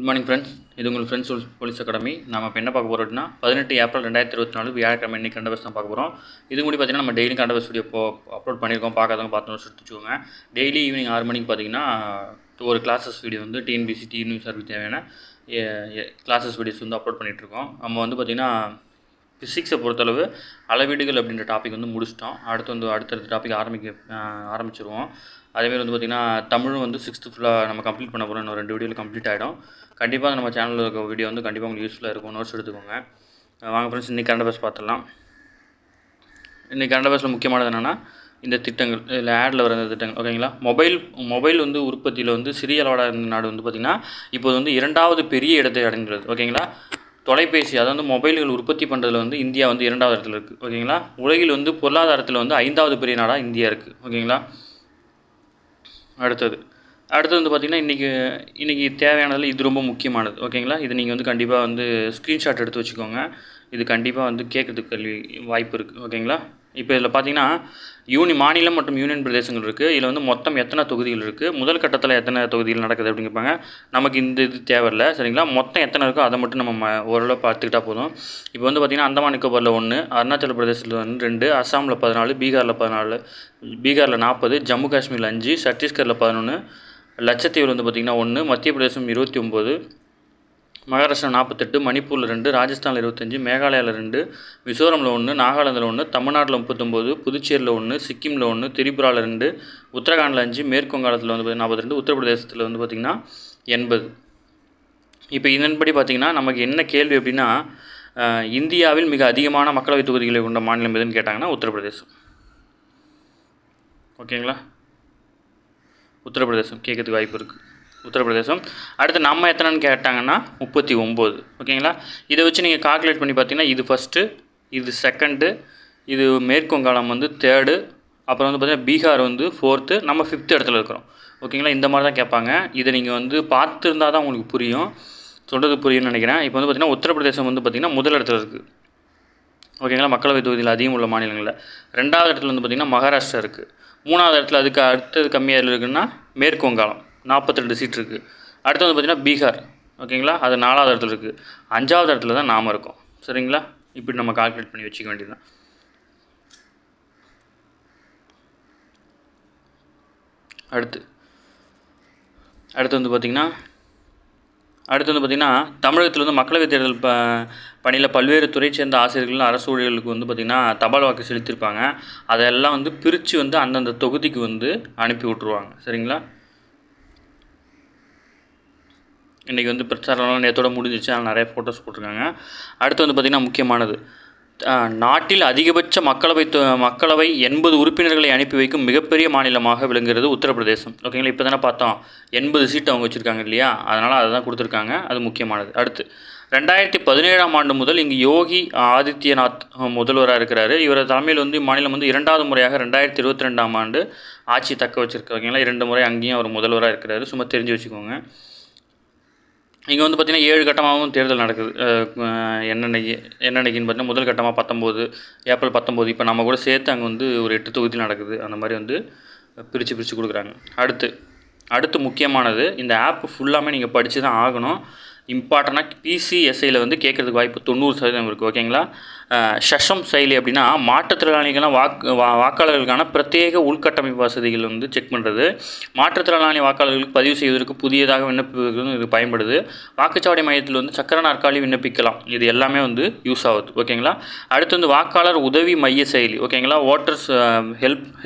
Good morning friends. இது உங்கள் friends police academy. நம்ம இப்போ என்ன பார்க்க போகிறோம் அப்படின்னா 18 ஏப்ரல் 2024 வியாழக்கிழமை இன்னைக்கு கரண்ட் அஃபேர்ஸ் தான் பார்க்க போகிறோம். இது கூட பார்த்தீங்கன்னா நம்ம daily current affairs video upload பண்ணியிருக்கோம். பார்க்காதவங்க பார்த்து எடுத்துச்சுக்கோங்க. டெய்லி ஈவினிங் 6 மணிக்கு பார்த்தீங்கன்னா ஒரு கிளாஸஸ் வீடியோ வந்து டிஎன்பிசி டிஎன்யூ சர்வீஸ் தேவையான கிளாஸஸ் வீடியோஸ் வந்து அப்லோட் பண்ணிகிட்ருக்கோம். நம்ம வந்து பார்த்திங்கன்னா ஃபிசிக்ஸை பொறுத்தளவு அளவீடுகள் அப்படின்ற டாபிக் வந்து முடிச்சிட்டோம். அடுத்தடுத்த டாபிக் ஆரம்பிச்சிருவோம். அதேமாதிரி வந்து பார்த்திங்கன்னா தமிழும் வந்து 6th ஃபுல்லாக நம்ம கம்ப்ளீட் பண்ண போகிறோம். இன்னும் 2 வீடியோவில் கம்ப்ளீட் ஆகிடும். கண்டிப்பாக நம்ம சேனலில் இருக்க வீடியோ வந்து கண்டிப்பாக உங்களுக்கு யூஸ்ஃபுல்லாக இருக்கும். நோட்ஸ் எடுத்துக்கோங்க. வாங்க ஃப்ரெண்ட்ஸ், இன்றைக்கி கரண்ட் அஃபேர்ஸ் பார்த்துடலாம். இன்றைக்கி கரண்ட் அஃபேர்ஸில் முக்கியமானது என்னென்னா இந்த திட்டங்கள், இதில் ஆடில் வர திட்டங்கள் ஓகேங்களா. மொபைல் வந்து உற்பத்தியில் வந்து சிறிய அளவான நாடு வந்து பார்த்திங்கன்னா இப்போது வந்து 2வது பெரிய இடத்தை அடைந்துள்ளது ஓகேங்களா. தொலைபேசி அதாவது மொபைல்கள் உற்பத்தி பண்ணுறதுல வந்து இந்தியா வந்து 2வது இடத்துல இருக்குது ஓகேங்களா. உலகில் வந்து பொருளாதாரத்தில் வந்து 5வது பெரிய நாடாக இந்தியா இருக்குது ஓகேங்களா. அடுத்தது வந்து பார்த்திங்கன்னா இன்றைக்கி தேவையானதில் இது ரொம்ப முக்கியமானது ஓகேங்களா. இது நீங்கள் வந்து கண்டிப்பாக வந்து ஸ்க்ரீன்ஷாட் எடுத்து வச்சுக்கோங்க. இது கண்டிப்பாக வந்து கேட்குறதுக்கு வாய்ப்பு இருக்குது ஓகேங்களா. இப்போ இதில் பார்த்திங்கன்னா மாநிலம் மற்றும் யூனியன் பிரதேசங்கள் இருக்குது. இதில் வந்து மொத்தம் எத்தனை தொகுதிகள் இருக்குது, முதல் கட்டத்தில் எத்தனை தொகுதிகள் நடக்குது அப்படின்னு கேட்பாங்க. நமக்கு இது தேவையில்லை சரிங்களா. மொத்தம் எத்தனை இருக்கோ அதை மட்டும் நம்ம ஓரளவு பார்த்துக்கிட்டால் போதும். இப்போ வந்து பார்த்திங்கன்னா அந்தமான் நிக்கோபாரில் 1, அருணாச்சல பிரதேசத்தில் 2, அஸ்ஸாமில் 14, பீகாரில் 40, ஜம்மு காஷ்மீரில் 5, சத்தீஸ்கரில் 11, லட்சத்தீவில் வந்து பார்த்திங்கன்னா 1, மத்திய பிரதேசம் 29, மகாராஷ்டிரா 48, மணிப்பூரில் 2, ராஜஸ்தானில் 25, மேகாலயாவில் 2, மிசோரமில் 1, நாகாலாந்தில் 1, தமிழ்நாட்டில் 39, புதுச்சேரியில் 1, சிக்கிமில் 1, திரிபுராவில் 2, உத்தரகாண்டில் 5, மேற்கு வங்காளத்தில் வந்து 42, உத்தரப்பிரதேசத்தில் வந்து பார்த்திங்கன்னா 80. இப்போ இதன்படி பார்த்திங்கன்னா நமக்கு என்ன கேள்வி அப்படின்னா இந்தியாவில் மிக அதிகமான மக்களவைத் தொகுதிகளை கொண்ட மாநிலம் எதுன்னு கேட்டாங்கன்னா உத்தரப்பிரதேசம் ஓகேங்களா. உத்தரப்பிரதேசம் கேட்கறதுக்கு வாய்ப்பு இருக்குது. உத்தரப்பிரதேசம். அடுத்து நம்ம எத்தனைன்னு கேட்டாங்கன்னா 39 ஓகேங்களா. இதை வச்சு நீங்கள் கால்குலேட் பண்ணி பார்த்தீங்கன்னா இது ஃபஸ்ட்டு, இது செகண்டு, இது மேற்கு வங்காளம் வந்து 3rd, அப்புறம் வந்து பார்த்திங்கன்னா பீகார் வந்து 4th, நம்ம 5th இடத்துல இருக்கிறோம் ஓகேங்களா. இந்த மாதிரி தான் கேட்பாங்க. இதை நீங்கள் வந்து பார்த்துருந்தா தான் உங்களுக்கு புரியும், சொல்கிறது புரியும்னு நினைக்கிறேன். இப்போ வந்து பார்த்திங்கன்னா உத்தரப்பிரதேசம் வந்து பார்த்திங்கன்னா முதல் இடத்துல இருக்குது ஓகேங்களா. மக்களவைத் தொகுதியில் அதிகம் உள்ள மாநிலங்களில். 2வது இடத்துல வந்து பார்த்திங்கன்னா மகாராஷ்டிரா இருக்குது. 3வது இடத்துல அதுக்கு அடுத்தது கம்மியாக இருக்குன்னா மேற்கு வங்காளம் 42 சீட் இருக்குது. அடுத்து வந்து பார்த்திங்கன்னா பீகார் ஓகேங்களா, அது 4வது இடத்துல இருக்குது. 5வது இடத்துல தான் நாம் இருக்கோம் சரிங்களா. இப்படி நம்ம கால்குலேட் பண்ணி வச்சுக்க வேண்டியது தான். அடுத்து வந்து பார்த்திங்கன்னா தமிழகத்தில் வந்து மக்களவைத் தேர்தல் பணியில் பல்வேறு துறை சேர்ந்த ஆசிரியர்கள் அரசு ஊழியர்களுக்கு வந்து பார்த்திங்கன்னா தபால் வாக்கு செலுத்தியிருப்பாங்க. அதெல்லாம் வந்து பிரித்து வந்து அந்தந்த தொகுதிக்கு வந்து அனுப்பி விட்ருவாங்க சரிங்களா. இன்றைக்கி வந்து பிரச்சாரம்லாம் நேற்றோட முடிஞ்சிச்சு, ஆனால் நிறைய ஃபோட்டோஸ் போட்டிருக்காங்க. அடுத்து வந்து பார்த்திங்கன்னா முக்கியமானது நாட்டில் அதிகபட்ச மக்களவை 80 உறுப்பினர்களை அனுப்பி வைக்கும் மிகப்பெரிய மாநிலமாக விளங்குகிறது உத்தரப்பிரதேசம் ஓகேங்களா. இப்போ தானே பார்த்தோம் 80 சீட் அவங்க வச்சுருக்காங்க இல்லையா, அதனால் அதை தான் கொடுத்துருக்காங்க. அது முக்கியமானது. அடுத்து 2017ஆம் ஆண்டு முதல் இங்கு யோகி ஆதித்யநாத் முதல்வராக இருக்கிறாரு. இவர் தலைமையில் வந்து மாநிலம் வந்து 2வது முறையாக 2022ஆம் ஆண்டு ஆட்சி தக்க வச்சுருக்காங்களா. 2 முறை அங்கேயும் அவர் முதல்வராக இருக்கிறாரு, சும்மா தெரிஞ்சு வச்சுக்கோங்க. இங்கே வந்து பார்த்திங்கன்னா 7 கட்டமாகவும் தேர்தல் நடக்குது. என்னன்னைக்குன்னு பார்த்தீங்கன்னா முதல் கட்டமாக 19 ஏப்ரல் 19, இப்போ நம்ம கூட சேர்த்து அங்கே வந்து ஒரு 8 தொகுதியில் நடக்குது. அந்த மாதிரி வந்து பிரித்து கொடுக்குறாங்க. அடுத்து முக்கியமானது, இந்த ஆப் ஃபுல்லாமே நீங்கள் படித்து தான் ஆகணும். இம்பார்ட்டண்டாக பிசிஎஸ்ஐயில் வந்து கேட்குறதுக்கு வாய்ப்பு 90% இருக்குது ஓகேங்களா. ஷஷம் செயலி அப்படின்னா மாற்றுத்திறனாளிகள்லாம் வாக்காளர்களுக்கான பிரத்யேக உள்கட்டமைப்பு வசதிகள் வந்து செக் பண்ணுறது. மாற்றுத்திறனாளி வாக்காளர்களுக்கு பதிவு செய்வதற்கு புதியதாக விண்ணப்பிப்பதற்கு இது பயன்படுது. வாக்குச்சாவடி மையத்தில் வந்து சக்கர நாற்காலி விண்ணப்பிக்கலாம். இது எல்லாமே வந்து யூஸ் ஆகுது ஓகேங்களா. அடுத்து வந்து வாக்காளர் உதவி மைய செயலி ஓகேங்களா. ஓட்டர்ஸ்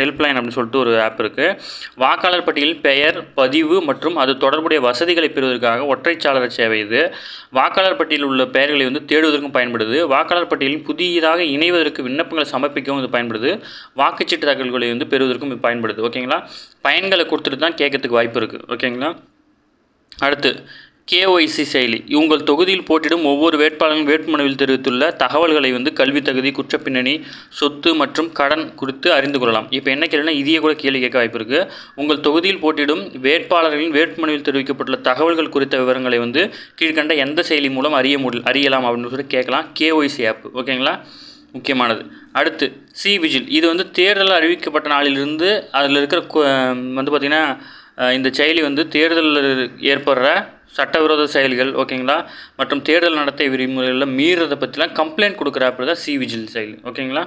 ஹெல்ப்லைன் அப்படின்னு சொல்லிட்டு ஒரு ஆப் இருக்குது. வாக்காளர் பட்டியலில் பெயர் பதிவு மற்றும் அது தொடர்புடைய வசதிகளை பெறுவதற்காக ஒற்றைச்சாளர சேவை. இது வாக்காளர் பட்டியலில் உள்ள பெயர்களை வந்து தேடுவதற்கும் பயன்படுது. வாக்காளர் பட்டியலில் புதியதாக இணைவதற்கு விண்ணப்பங்களை சமர்ப்பிக்கவும் இது பயன்படுது. வாக்குச்சீட்டு தகவல்களை வந்து பெறுவதற்கும் இது பயன்படுது ஓகேங்களா. பயன்களை கொடுத்துட்டு தான் கேட்கறதுக்கு வாய்ப்பு இருக்குது ஓகேங்களா. அடுத்து கேஒய்சி செயலி. உங்கள் தொகுதியில் போட்டியிடும் ஒவ்வொரு வேட்பாளரும் வேட்புமனுவில் தெரிவித்துள்ள தகவல்களை வந்து கல்வி தகுதி, குற்றப்பின்னணி, சொத்து மற்றும் கடன் குறித்து அறிந்து கொள்ளலாம். இப்போ என்ன கேள்வினா இதையே கூட கேள்வி கேட்க வாய்ப்பு இருக்குது. உங்கள் தொகுதியில் போட்டியிடும் வேட்பாளர்களின் வேட்புமனுவில் தெரிவிக்கப்பட்டுள்ள தகவல்கள் குறித்த விவரங்களை வந்து கீழ்கண்ட எந்த செயலி மூலம் அறியலாம் அப்படின்னு சொல்லி கேட்கலாம். கேஒய்சி ஆப் ஓகேங்களா, முக்கியமானது. அடுத்து விஜில். இது வந்து தேர்தல் அறிவிக்கப்பட்ட நாளிலிருந்து அதில் இருக்கிற வந்து பார்த்திங்கன்னா இந்த செயலி வந்து தேர்தலில் ஏற்படுற சட்டவிரோத செயல்கள் ஓகேங்களா, மற்றும் தேர்தல் நடத்தை விதிமுறைகளில் மீறதை பற்றிலாம் கம்ப்ளைண்ட் கொடுக்குற ஆப் தான் சி விஜில் செயல். ஓகேங்களா,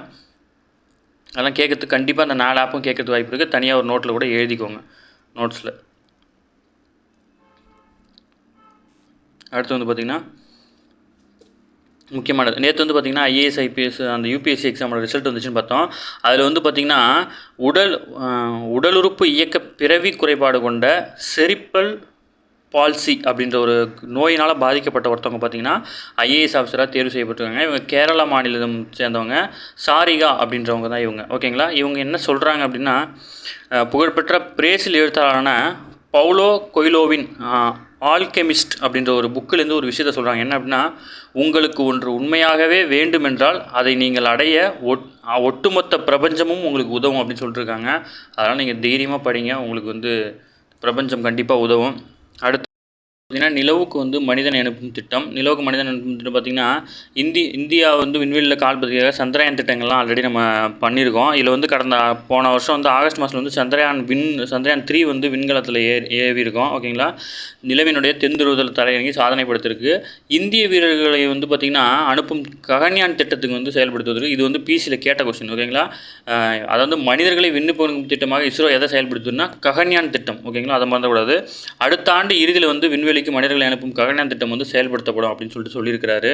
அதெல்லாம் கேட்கறதுக்கு கண்டிப்பாக அந்த 4 ஆப்பும் கேட்கறதுக்கு வாய்ப்பு இருக்குது. தனியாக ஒரு நோட்டில் கூட எழுதிக்கோங்க, நோட்ஸில். அடுத்து வந்து பார்த்திங்கன்னா முக்கியமானது, நேற்று வந்து பார்த்திங்கன்னா ஐஏஎஸ் ஐபிஎஸ் அந்த யூபிஎஸ்சி எக்ஸாமோட ரிசல்ட் வந்துச்சுன்னு பார்த்தோம். அதில் வந்து பார்த்திங்கன்னா உடல் உறுப்பு இயக்க பிறவி குறைபாடு கொண்ட செரிப்ரல் பால்சி அப்படின்ற ஒரு நோயினால் பாதிக்கப்பட்ட ஒருத்தவங்க பார்த்திங்கன்னா ஐஏஎஸ் ஆஃபீஸராக தேர்வு செய்யப்பட்டிருக்காங்க. இவங்க கேரளா மாநிலம் சேர்ந்தவங்க, சாரிகா அப்படின்றவங்க தான் இவங்க. ஓகேங்களா, இவங்க என்ன சொல்கிறாங்க அப்படின்னா, புகழ்பெற்ற பிரேசில் எழுத்தாளரான பவுலோ கொய்லோவின் ஆல்கெமிஸ்ட் அப்படின்ற ஒரு புக்கிலேருந்து ஒரு விஷயத்தை சொல்கிறாங்க. என்ன அப்படின்னா, உங்களுக்கு ஒன்று உண்மையாகவே வேண்டுமென்றால் அதை நீங்கள் அடைய ஒட்டுமொத்த பிரபஞ்சமும் உங்களுக்கு உதவும் அப்படின்னு சொல்லிட்டுருக்காங்க. அதனால் நீங்கள் தைரியமாக படிங்க, உங்களுக்கு வந்து பிரபஞ்சம் கண்டிப்பாக உதவும். அடுத்து பார்த்திங்கன்னா நிலவுக்கு வந்து மனிதன் அனுப்பும் திட்டம். நிலவுக்கு மனிதன் அனுப்பும் திட்டம் பார்த்திங்கன்னா இந்தியா வந்து விண்வெளியில் கால் பதிக்காக சந்திரயான் திட்டங்கள்லாம் ஆல்ரெடி நம்ம பண்ணியிருக்கோம். இதில் வந்து போன வருஷம் வந்து ஆகஸ்ட் மாதத்தில் வந்து சந்திரயான் 3 வந்து விண்கலத்தில் ஏவிருக்கோம். ஓகேங்களா, நிலவினுடைய தென்துருவத்தில் தரையிறங்கி சாதனை படுத்திருக்கு. இந்திய வீரர்களை வந்து பார்த்திங்கன்னா அனுப்பும் ககன்யான் திட்டத்துக்கு வந்து செயல்படுத்துவதற்கு இது வந்து பிசியில் கேட்ட கொஸ்டின். ஓகேங்களா, அதாவது மனிதர்களை விண்ணுப்போகும் திட்டமாக இஸ்ரோ எதை செயல்படுத்துதுன்னா ககன்யான் திட்டம். ஓகேங்களா, அதை மறந்துக்கூடாது. அடுத்த ஆண்டு இறுதியில் வந்து விண்வெளிக்கு மனிதர்களை அனுப்பும் ககன்யான் திட்டம் வந்து செயல்படுத்தப்படும் அப்படின்னு சொல்லியிருக்கிறாரு.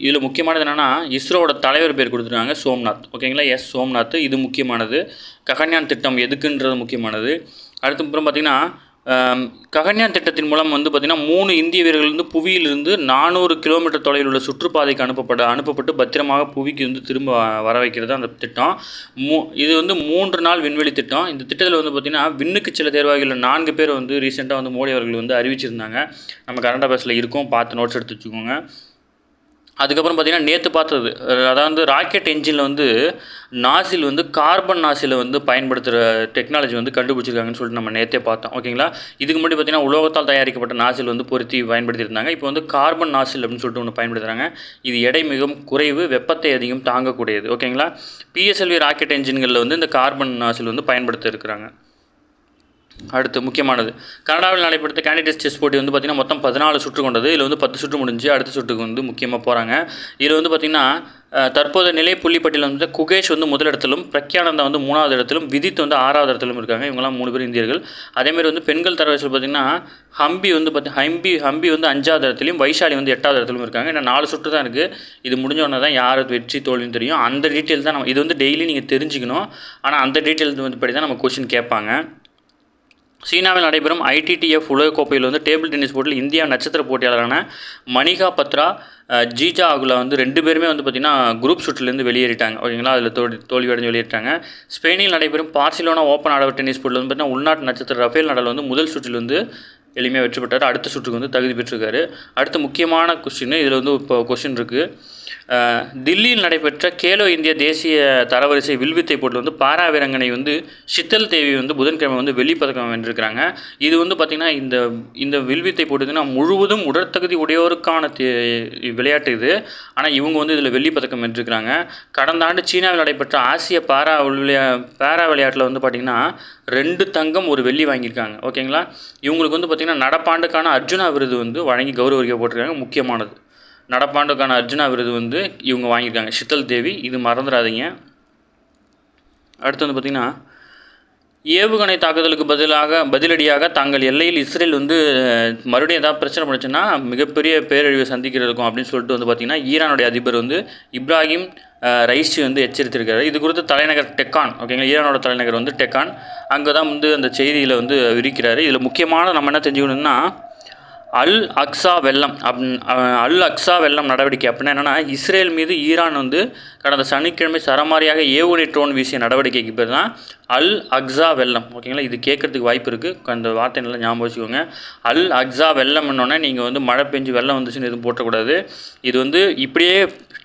இதில் முக்கியமானது என்னென்னா, இஸ்ரோவோட தலைவர் பேர் கொடுத்துருக்காங்க சோம்நாத். ஓகேங்களா, எஸ் சோம்நாத். இது முக்கியமானது. ககன்யான் திட்டம் எதுக்குன்றது முக்கியமானது. அடுத்து அப்புறம் பார்த்திங்கன்னா ககன்யான் திட்டத்தின் மூலம் வந்து பார்த்திங்கன்னா 3 இந்திய வீரர்கள் வந்து புவியிலிருந்து 400 கிலோமீட்டர் தொலைவில் உள்ள சுற்றுப்பாதைக்கு அனுப்பப்பட்டு பத்திரமாக புவிக்கு வந்து திரும்ப வர வைக்கிறது அந்த திட்டம். இது வந்து 3 நாள் விண்வெளி திட்டம். இந்த திட்டத்தில் வந்து பார்த்திங்கன்னா விண்ணுக்கு சில தேர்வாகிகள் 4 பேர் வந்து ரீசெண்டாக வந்து மோடி அவர்கள் வந்து அறிவிச்சிருந்தாங்க. நம்ம கரண்ட் அஃபேர்ஸில் இருக்கும், பார்த்து நோட்ஸ் எடுத்து வச்சுக்கோங்க. அதுக்கப்புறம் பார்த்திங்கன்னா நேற்று பார்த்தது, அதாவது ராக்கெட் என்ஜினில் வந்து நாசில் வந்து கார்பன் நாசிலை வந்து பயன்படுத்துகிற டெக்னாலஜி வந்து கண்டுபிடிச்சிருக்காங்கன்னு சொல்லிட்டு நம்ம நேற்றே பார்த்தோம். ஓகேங்களா, இதுக்கு முன்னாடி பார்த்திங்கன்னா உலோகத்தால் தயாரிக்கப்பட்ட நாசில் வந்து பொருத்தி பயன்படுத்தியிருந்தாங்க. இப்போ வந்து கார்பன் நாசில் அப்படின்னு சொல்லிட்டு ஒன்று பயன்படுத்துகிறாங்க. இது எடை மிகவும் குறைவு, வெப்பத்தை அதிகம் தாங்கக்கூடியது. ஓகேங்களா, பிஎஸ்எல்வி ராக்கெட் என்ஜின்களில் வந்து இந்த கார்பன் நாசில் வந்து பயன்படுத்த இருக்கிறாங்க. அடுத்து முக்கியமானது, கனடாவில் நடைபெற்ற கேண்டிடேட் செஸ் போட்டி வந்து பார்த்திங்கன்னா மொத்தம் 14 சுற்று கொண்டது. இதில் வந்து 10 சுற்று முடிஞ்சு அடுத்த சுற்றுக்கு வந்து முக்கியமாக போகிறாங்க. இதில் வந்து பார்த்திங்கன்னா தற்போது நிலை புள்ளிப்பட்டியலில் வந்து குகேஷ் வந்து முதலிடத்திலும், பிரக்யானந்தா வந்து 3வது இடத்திலும், விதித் வந்து 6வது இடத்திலும் இருக்காங்க. இவங்கெல்லாம் 3 பேர் இந்தியர்கள். அதேமாதிரி வந்து பெண்கள் தரவரிசையில் பார்த்திங்கன்னா ஹம்பி வந்து 5வது இடத்துலையும், வைஷாலி வந்து 8வது இடத்துலையும் இருக்காங்க. இன்னும் 4 சுற்று தான் இருக்குது. இது முடிஞ்சோடனே தான் யார் வெற்றி தோல்வின்னு தெரியும். அந்த டீட்டெயில் தான் இது வந்து டெய்லி நீங்கள் தெரிஞ்சுக்கணும். ஆனால் அந்த டீட்டெயில் வந்து படி தான் நம்ம கொஸ்டின் கேட்பாங்க. சீனாவில் நடைபெறும் ஐடிடிஎஃப் உலகக்கோப்பையில் வந்து டேபிள் டென்னிஸ் போட்டியில் இந்தியா நட்சத்திர போட்டியாளரான மணிகா பத்ரா, ஜீஜா ஆகுலா வந்து 2 பேருமே வந்து பார்த்திங்கன்னா குரூப் சுற்றுலேருந்து வெளியேறிட்டாங்க. ஓகேங்களா, அதில் தோல்வி அடைஞ்சு வெளியேறிட்டாங்க. ஸ்பெயினில் நடைபெறும் பார்சிலோனா ஓப்பன் ஆடவர் டென்னிஸ் போட்டியில் வந்து பார்த்திங்கன்னா உள்நாட்டு நட்சத்திர ரஃபேல் நடால் வந்து முதல் சுற்றில் வந்து எளிமையாக வெற்றி பெற்றார். அடுத்த சுற்றுக்கு வந்து தகுதி பெற்றிருக்காரு. அடுத்த முக்கியமான கொஸ்டின், இதில் வந்து இப்போ கொஸ்டின் இருக்குது. தில்லியில் நடைபெற்ற கேலோ இந்தியா தேசிய தரவரிசை வில்வித்தை போட்டியில் வந்து பாரா வீராங்கனை வந்து ஷித்தல் தேவி வந்து புதன்கிழமை வந்து வெள்ளிப்பதக்கம் வென்றிருக்கிறாங்க. இது வந்து பார்த்திங்கன்னா இந்த வில்வித்தை போட்டினா முழுவதும் உடற்தகுதி உடையோருக்கான விளையாட்டு இது. ஆனால் இவங்க வந்து இதில் வெள்ளிப்பதக்கம் வென்றிருக்கிறாங்க. கடந்த ஆண்டு சீனாவில் நடைபெற்ற ஆசிய பாரா விளையாட்டில் வந்து பார்த்திங்கன்னா 2 தங்கம் 1 வெள்ளி வாங்கியிருக்காங்க. ஓகேங்களா, இவங்களுக்கு வந்து பார்த்திங்கன்னா நடப்பாண்டுக்கான அர்ஜுனா விருது வந்து வழங்கி கௌரவிக்கப்பட்டிருக்காங்க. முக்கியமானது, நடப்பாண்டுக்கான அர்ஜுனா விருது வந்து இவங்க வாங்கியிருக்காங்க, ஷித்தல் தேவி. இது மறந்துடாதீங்க. அடுத்து வந்து பார்த்திங்கன்னா ஏவுகணை தாக்குதலுக்கு பதிலடியாக தங்கள் எல்லையில் இஸ்ரேல் வந்து மறுபடியும் ஏதாவது பிரச்சனை பண்ணுச்சுன்னா மிகப்பெரிய பேரழிவை சந்திக்கிறதுக்கும் அப்படின்னு சொல்லிட்டு வந்து பார்த்திங்கன்னா ஈரானுடைய அதிபர் வந்து இப்ராஹிம் ரைசி வந்து எச்சரித்திருக்காரு. இது குறித்து தலைநகர் டெக்கான், ஓகேங்களா, ஈரானோட தலைநகர் வந்து டெக்கான், அங்கே தான் வந்து அந்த செய்தியில் வந்து விரிக்கிறாரு. இதில் முக்கியமான நம்ம என்ன தெரிஞ்சுக்கணும்னா அல் அக்ஸா வெள்ளம் நடவடிக்கை அப்படின்னா என்னென்னா, இஸ்ரேல் மீது ஈரான் வந்து கடந்த சனிக்கிழமை சரமாரியாக ஏவுகணை ட்ரோன் வீசிய நடவடிக்கைக்கு பேர் தான் அல் அக்ஸா வெள்ளம். ஓகேங்களா, இது கேட்குறதுக்கு வாய்ப்பு இருக்குது. அந்த வார்த்தை நல்லா ஞாபகம் வச்சுக்கோங்க. அல் அக்ஸா வெள்ளம்னோடனே நீங்கள் வந்து மழை பெஞ்சு வெள்ளம் வந்துச்சுன்னு எதுவும் போட்டக்கூடாது. இது வந்து இப்படியே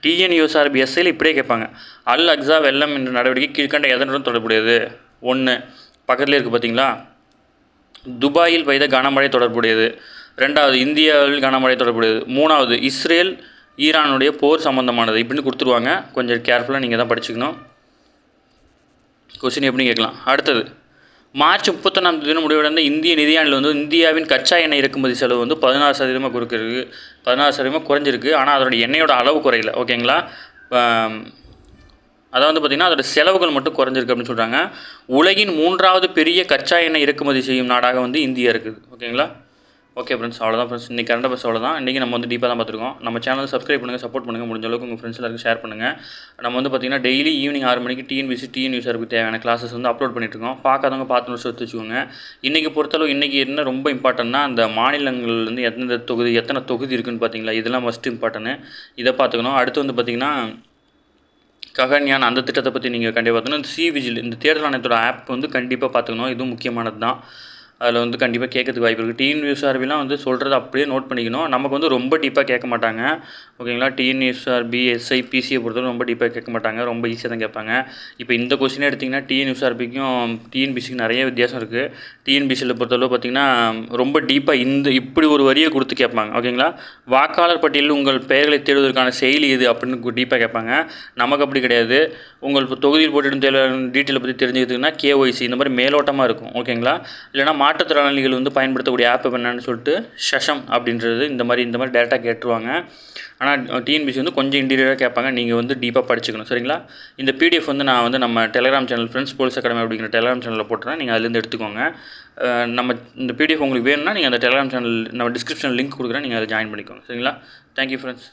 டிஎன்யூஎஸ்ஆர்பிஎஸ்ஐயில் இப்படியே கேட்பாங்க. அல் அக்ஸா வெள்ளம் என்ற நடவடிக்கை கீழ்கண்ட எதனுடன் தொடர்புடையது? 1, பக்கத்தில் இருக்குது பார்த்தீங்களா, துபாயில் பெய்த கனமழை தொடர்புடையது. 2வது, இந்தியாவில் கனமழை தொடர்புடையது. 3வது, இஸ்ரேல் ஈரானுடைய போர் சம்மந்தமானது. இப்படின்னு கொடுத்துருவாங்க. கொஞ்சம் கேர்ஃபுல்லாக நீங்கள் தான் படிச்சுக்கணும். கொஸ்டின் எப்படி கேட்கலாம். அடுத்தது, மார்ச் 31 முடிவடைந்த இந்திய நிதியாண்டில் வந்து இந்தியாவின் கச்சா எண்ணெய் இறக்குமதி செலவு வந்து 16% குறைக்கிறது, 16% குறைஞ்சிருக்கு. ஆனால் அதோட எண்ணெயோட அளவு குறையல. ஓகேங்களா? அதாவது வந்து பார்த்திங்கன்னா அதோட செலவுகள் மட்டும் குறைஞ்சிருக்கு அப்படின்னு சொல்கிறாங்க. உலகின் 3வது பெரிய கச்சா எண்ணெய் இறக்குமதி செய்யும் நாடாக வந்து இந்தியா இருக்குது. ஓகேங்களா? ஓகே ஃப்ரெண்ட்ஸ், அவ்வளோதான் ஃப்ரெண்ட்ஸ். இன்றைக்கி கரண்ட் அஃபேர்ஸ் அவ்வளோதான். இன்றைக்கி நம்ம வந்து டீப்பாக தான் பார்த்துருக்கோம். நம்ம சேனலை சப்ஸ்கிரைப் பண்ணுங்கள், சப்போர்ட் பண்ணுங்கள், முடிஞ்ச அளவுக்கு உங்கள் ஃப்ரெண்ட்ஸ் எல்லாருக்கும் ஷேர் பண்ணுங்கள். நம்ம வந்து பார்த்திங்கன்னா டெய்லி ஈவினிங் 6 மணிக்கு டிஎன்பிசி டிஎன்யூஆருக்கு தேவையான கிளாஸஸ் வந்து அப்லோட் பண்ணிட்டுருக்கோம். பார்க்காதவங்க பார்த்து நோட்ஸ் எடுத்து வச்சுக்கோங்க. இன்றைக்கி பொறுத்தளவு இன்றைக்கி என்ன ரொம்ப இம்பார்ட்டன்னா, அந்த மாநிலங்கள்லேருந்து எத்தனை தொகுதி இருக்குதுன்னு பார்த்தீங்களா, இதெல்லாம் மஸ்ட் இம்பார்ட்டன்னு. இதை பார்த்துக்கணும். அடுத்து வந்து பார்த்திங்கன்னா ககன்யான் அந்த திட்டத்தை பற்றி நீங்கள் கண்டிப்பாக பார்த்துக்கணும். இந்த சிவிஜில் இந்த தேர்தல் ஆணையத்தோட ஆப் வந்து கண்டிப்பாக பார்த்துக்கணும். இதுவும் முக்கியமானது தான். அதில் வந்து கண்டிப்பாக கேட்கறதுக்கு வாய்ப்பு இருக்குது. டிஎன்யூஎஸ்ஆர்பிலாம் வந்து சொல்கிறது அப்படியே நோட் பண்ணிக்கணும். நமக்கு வந்து ரொம்ப டீப்பாக கேட்க மாட்டாங்க. ஓகேங்களா? டிஎன்யூஎஸ்ஆர்பி, எஸ்ஐ, பிசியை பொறுத்தவரை ரொம்ப டீப்பாக கேட்க மாட்டாங்க. ரொம்ப ஈஸியாக தான் கேட்பாங்க. இப்போ இந்த கொஸ்டினே எடுத்திங்கன்னா டிஎன்யூஎஸ்ஆர்பிக்கும் டிஎன்பிசிக்கும் நிறைய வித்தியாசம் இருக்குது. டிஎன்பிசியில் பொறுத்தளவு பார்த்திங்கன்னா ரொம்ப டீப்பாக இப்படி ஒரு வரியை கொடுத்து கேட்பாங்க. ஓகேங்களா? வாக்காளர் பட்டியலில் உங்கள் பெயர்களை தேடுவதற்கான செயலி எது அப்படின்னு டீப்பாக கேட்பாங்க. நமக்கு அப்படி கிடையாது. உங்கள் தொகுதியில் போட்டு டீட்டெயிலை பற்றி தெரிஞ்சுக்கிறதுக்குன்னா கேஒய்சி இந்த மாதிரி மேலோட்டமாக இருக்கும். ஓகேங்களா? இல்லைனா மாற்றுத்திறனாளிகள் வந்து பயன்படுத்தக்கூடிய ஆப் என்னன்னு சொல்லிட்டு ஷஷம் அப்படின்றது இந்த மாதிரி டேரெக்டாக கேட்டுருவாங்க. ஆனால் டிஎன்பிசி வந்து கொஞ்சம் இன்டீரியராக கேட்பாங்க. நீங்கள் வந்து டீப்பாக படிச்சுக்கணும். சரிங்களா? இந்த பிடிஎஃப் வந்து நான் வந்து நம்ம Telegram channel friends police academy அப்படிங்கிற டெலிகிராம் சேனலில் போட்டுறேன். நீங்கள் அதுலேருந்து எடுத்துக்கோங்க. நம்ம இந்த பிடிஎஃப் உங்களுக்கு வேணும்னா நீங்கள் அந்த டெலிகிராம் சேனல் நம்ம டிஸ்கிரிப்ஷனில் லிங்க் கொடுக்குறேன். நீங்கள் அதை ஜாயின் பண்ணிக்கோங்க. சரிங்களா? Thank you friends.